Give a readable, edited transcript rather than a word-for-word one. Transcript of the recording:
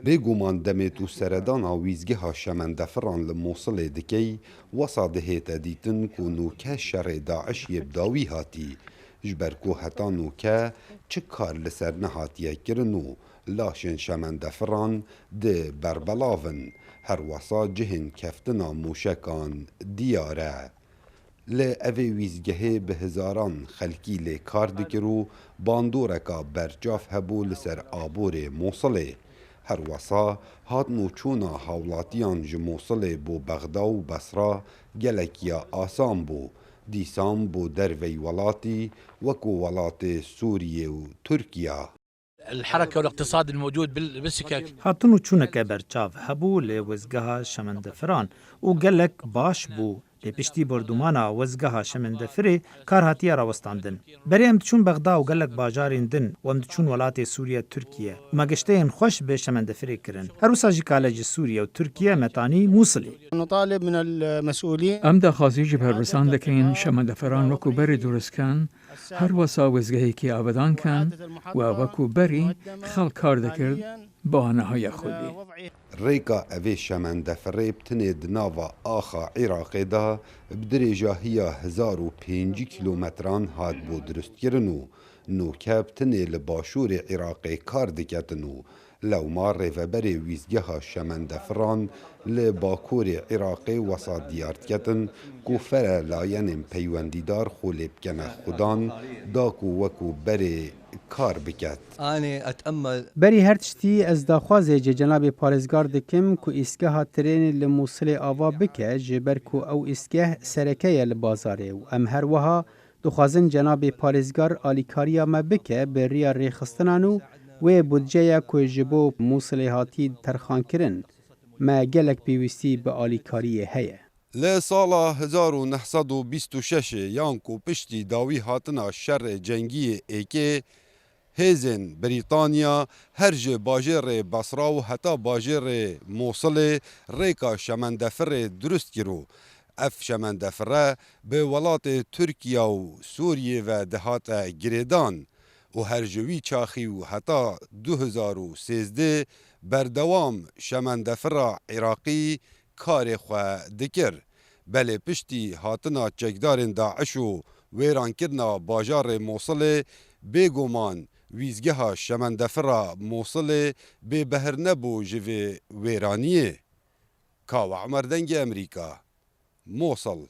بێگومان دەمێت و سەردانا ویزگەها شەمەندەفڕان لە مۆسڵێ دکەی وەسا دەهێتە دیتن و نوکە شەڕێ داعش یێبداوی هاتی ji ber ku heta nûke çi kar li ser nehatiye kirin û laşên şemendefiran di berbelavin her wesa cihên keftina mûşekan diyar e. Li evê wîzgehê bi hizaran xelkî lê kar dikir û bandoreka bercaf hebû li ser aborê Mosilê. Her wesa hatin û çûna hawlatiyan ji Mosilê bû Bexda û Besra gelekiya asan bû. Dîsan bû dervey welatî wekû welatê Sûriye û Tirkiye. الحركه والاقتصاد الموجود بالسكك هاتن و چونکه برچاو هبو لی وزگها شمندفران و گلک باش بو لی پشتی بردومانا وزگها شمندفری کار هاتیه راوستاندن. بری ام چون بغدا و گلک باجارین دن و ام چون ولات سوریه ترکیه مگشته این خوش به شمندفری کرن. هر وسا جی کالج سوریه و ترکیه متانی موصلی. نطالب من المسؤولين ام داخوازی جبه رسان دکین شمندفران وکو بری درست کن هر وسا وزگهی که آبادان کن و وکو بری خلق کار دکرد با نهای خودی. Rêka evê şemendefirê tinê di nava axa Iraqê de bi dirêjahiya 1005 kilometran hat bû durustkirin û nûkeb tinê li başûrê Iraqê kar diketin û lewma rêveberê wîzgeha şemendefiran li bakurê Iraqê wesa diyar diketin ku fere layenên peywendîdar xwe lê bikene xudan da ku wekû berê kar biket. بری هر تشتی از داخوازه جناب پارێزگار dikim ku îsgeha trênê li Mosilê ava bike ji ber ku ew îsgeh serekeye li bazarê û em her wiha dixwazin cenabê parêzgar alîkariya me bike bi riya rêxistinan û wê budceya ku ji bo Mosilê hatî terxankirin me gelek pêwîstî bi alîkariyê heye. Li sala 1926 yan ku piştî dawî hatina şerê cengiyê êkê hêzên Brîtanya her ji bajêrê Besra û heta bajêrê Mosilê rêka şemendefirê durust kir û ev şemendefire bi welatê Tirkiye û Sûriyê ve dihate girêdan û her ji wî çaxî û heta 2013 berdewam şemendefira Iraqî karê xwe dikir. Belê piştî hatina çekdarên Daeş û wêrankirina bajarê Mosilê bêguman wîzgeha şemendefira Mosilê bêbehr nebû ji vê wêraniyê. Kawa Emer Dengê Emerîka, Mosil.